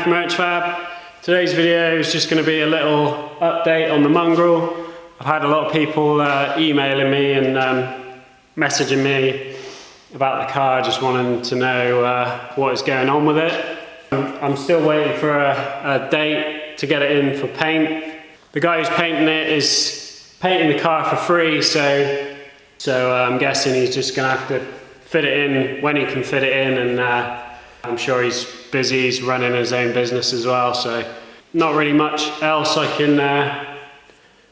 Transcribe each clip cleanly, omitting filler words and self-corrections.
Matt from Urchfab. Today's video is just going to be a little update on the Mongrel. I've had a lot of people emailing me and messaging me about the car, just wanting to know what is going on with it. I'm still waiting for a date to get it in for paint. The guy who's painting it is painting the car for free, so I'm guessing he's just going to have to fit it in when he can fit it in, and I'm sure he's busy, he's running his own business as well, so not really much else I can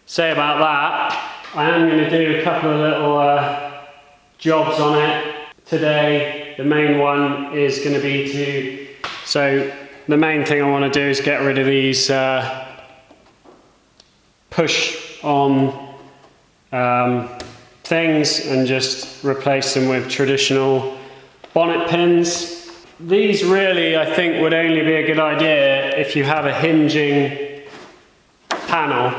say about that. I am going to do a couple of little jobs on it today. The main one is going to be so the main thing I want to do is get rid of these push on things and just replace them with traditional bonnet pins. These really, I think, would only be a good idea if you have a hinging panel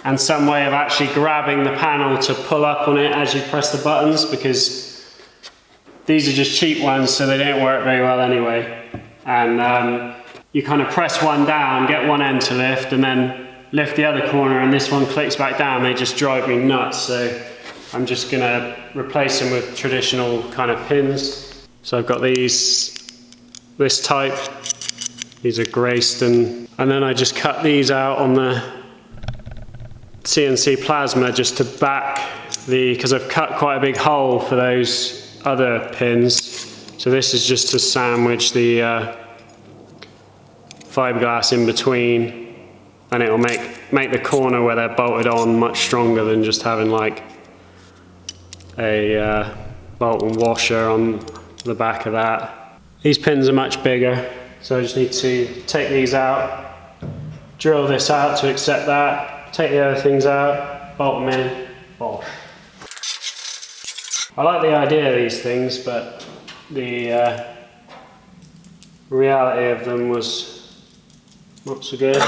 and some way of actually grabbing the panel to pull up on it as you press the buttons, because these are just cheap ones, so they don't work very well anyway. And you kind of press one down, get one end to lift, and then lift the other corner, and this one clicks back down. They just drive me nuts, so I'm just gonna replace them with traditional kind of pins. So I've got this type, these are graced, and then I just cut these out on the CNC plasma just to back because I've cut quite a big hole for those other pins. So this is just to sandwich the fiberglass in between, and it'll make the corner where they're bolted on much stronger than just having like a bolt and washer on the back of that. These pins are much bigger, so I just need to take these out, drill this out to accept that, take the other things out, bolt them in, bosh. I like the idea of these things, but the reality of them was not so good.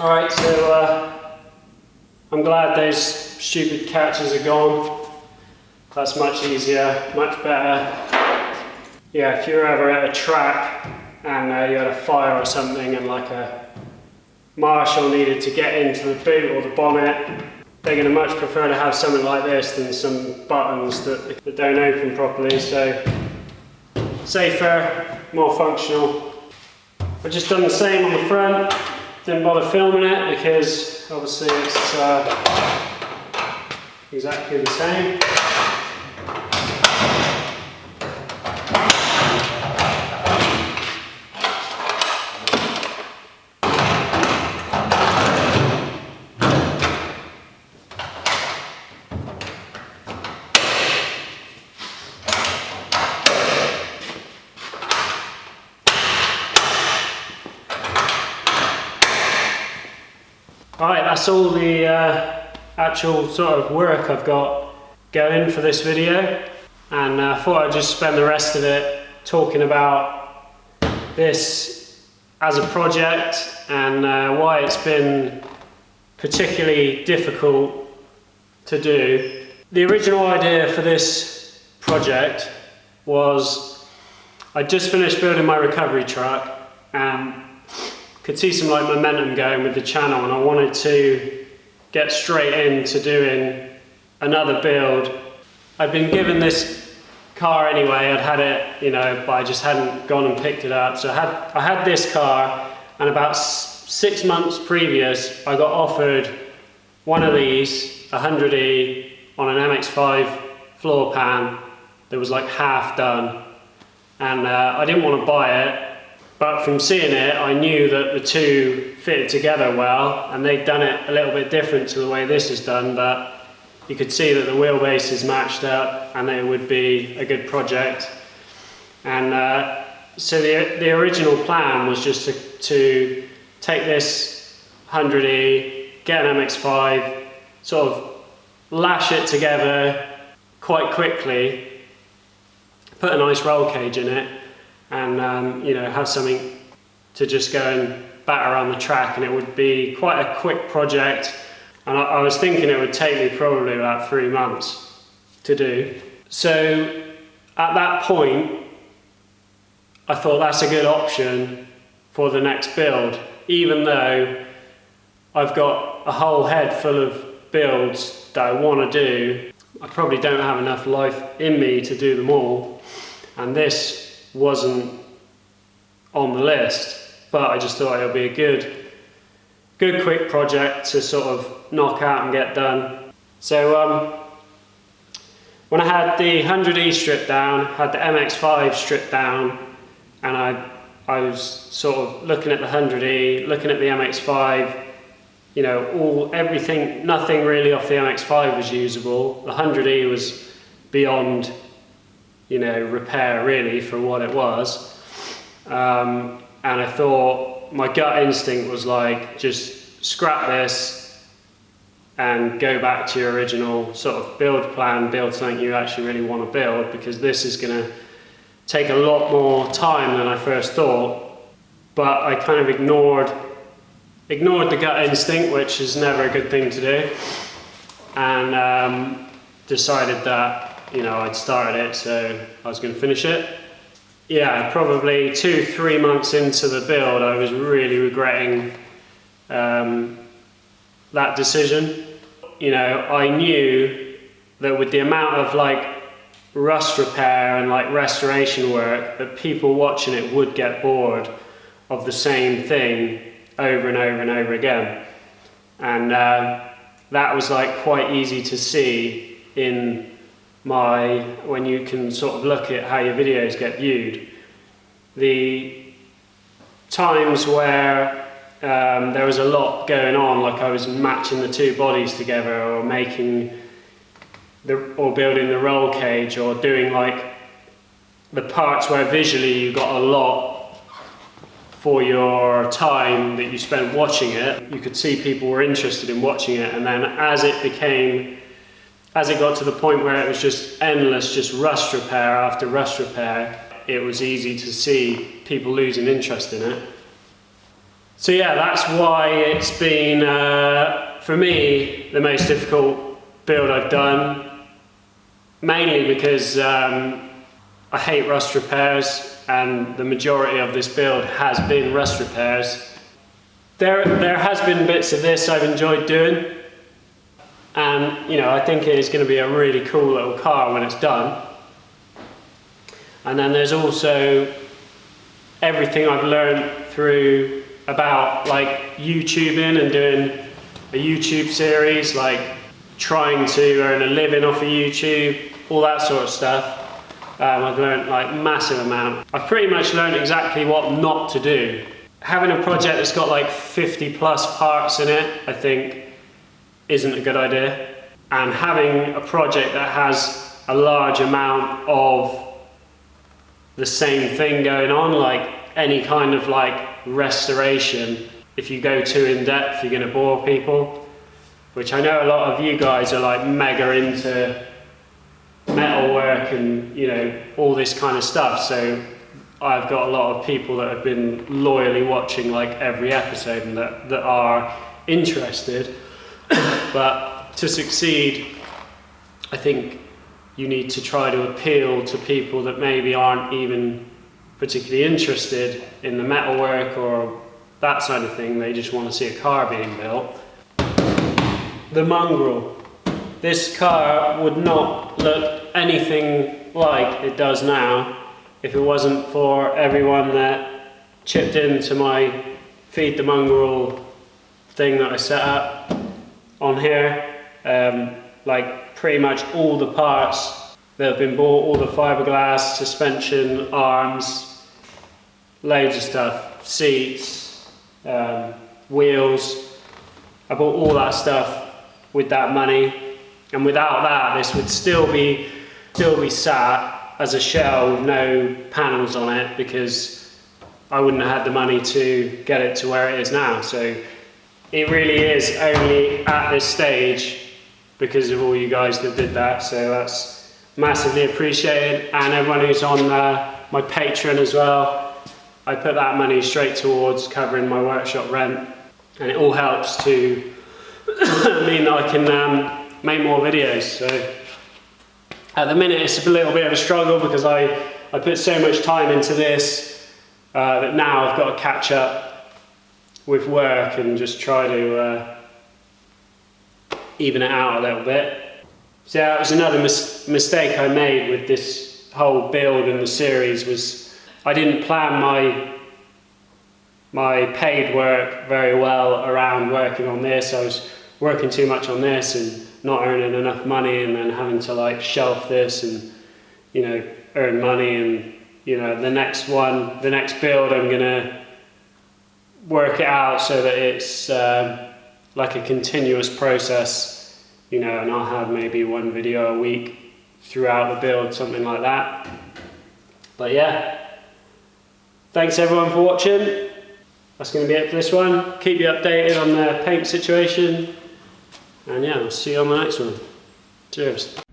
Alright, so I'm glad those stupid catches are gone. That's much easier, much better. Yeah, if you're ever at a track and you had a fire or something and like a marshal needed to get into the boot or the bonnet, they're going to much prefer to have something like this than some buttons that don't open properly. So safer, more functional. I've just done the same on the front. Didn't bother filming it because obviously it's exactly the same. Alright, that's all the actual sort of work I've got going for this video, and I thought I'd just spend the rest of it talking about this as a project and why it's been particularly difficult to do. The original idea for this project was I just finished building my recovery truck and could see some like momentum going with the channel, and I wanted to get straight into doing another build. I'd been given this car anyway, I'd had it, you know, but I just hadn't gone and picked it up. So I had this car, and about 6 months previous I got offered one of these, a 100E on an MX5 floor pan that was like half done, and I didn't want to buy it. But from seeing it, I knew that the two fitted together well, and they'd done it a little bit different to the way this is done, but you could see that the wheelbases matched up and it would be a good project. And so the original plan was just to take this 100E, get an MX5, sort of lash it together quite quickly, put a nice roll cage in it, and you know, have something to just go and bat around the track, and it would be quite a quick project. And I was thinking it would take me probably about 3 months to do. So at that point I thought that's a good option for the next build, even though I've got a whole head full of builds that I want to do. I probably don't have enough life in me to do them all, and this wasn't on the list, but I just thought it would be a good quick project to sort of knock out and get done. So when I had the 100E stripped down, had the MX5 stripped down, and I was sort of looking at the 100E, looking at the MX5, you know, everything, nothing really off the MX5 was usable. The 100E was beyond, you know, repair really for what it was. And I thought, my gut instinct was like, just scrap this and go back to your original sort of build plan, build something you actually really want to build, because this is going to take a lot more time than I first thought. But I kind of ignored the gut instinct, which is never a good thing to do, and decided that, you know, I'd started it, so I was going to finish it. Yeah, probably 2-3 months into the build, I was really regretting that decision. You know, I knew that with the amount of like rust repair and like restoration work, that people watching it would get bored of the same thing over and over and over again. And that was like quite easy to see in when you can sort of look at how your videos get viewed. The times where there was a lot going on, like I was matching the two bodies together, or building the roll cage, or doing like the parts where visually you got a lot for your time that you spent watching it. You could see people were interested in watching it, and then as it got to the point where it was just endless, just rust repair after rust repair, it was easy to see people losing interest in it. So yeah, that's why it's been, for me, the most difficult build I've done, mainly because I hate rust repairs, and the majority of this build has been rust repairs. There has been bits of this I've enjoyed doing. And you know, I think it is going to be a really cool little car when it's done. And then there's also everything I've learned through about like YouTubing and doing a YouTube series, like trying to earn a living off of YouTube, all that sort of stuff. I've learned like massive amount. I've pretty much learned exactly what not to do. Having a project that's got like 50 plus parts in it, I think isn't a good idea. And having a project that has a large amount of the same thing going on, like any kind of like restoration, if you go too in depth, you're going to bore people, which I know a lot of you guys are like mega into metalwork and, you know, all this kind of stuff. So I've got a lot of people that have been loyally watching like every episode and that are interested. But to succeed, I think you need to try to appeal to people that maybe aren't even particularly interested in the metalwork or that side of thing. They just want to see a car being built. The Mongrel. This car would not look anything like it does now if it wasn't for everyone that chipped into my Feed the Mongrel thing that I set up on here. Like pretty much all the parts that have been bought, all the fiberglass, suspension, arms, loads of stuff, seats, wheels. I bought all that stuff with that money, and without that this would still be sat as a shell with no panels on it, because I wouldn't have had the money to get it to where it is now. So it really is only at this stage because of all you guys that did that, so that's massively appreciated. And everyone who's on my Patreon as well, I put that money straight towards covering my workshop rent, and it all helps to mean that I can make more videos. So at the minute it's a little bit of a struggle because I put so much time into this that now I've got to catch up with work and just try to even it out a little bit. So that was another mistake I made with this whole build and the series, was I didn't plan my paid work very well around working on this. I was working too much on this and not earning enough money, and then having to like shelf this and, you know, earn money. And, you know, the next build, I'm gonna work it out so that it's like a continuous process, you know, and I'll have maybe one video a week throughout the build, something like that. But yeah, thanks everyone for watching. That's going to be it for this one. Keep you updated on the paint situation, and yeah, we'll see you on the next one. Cheers.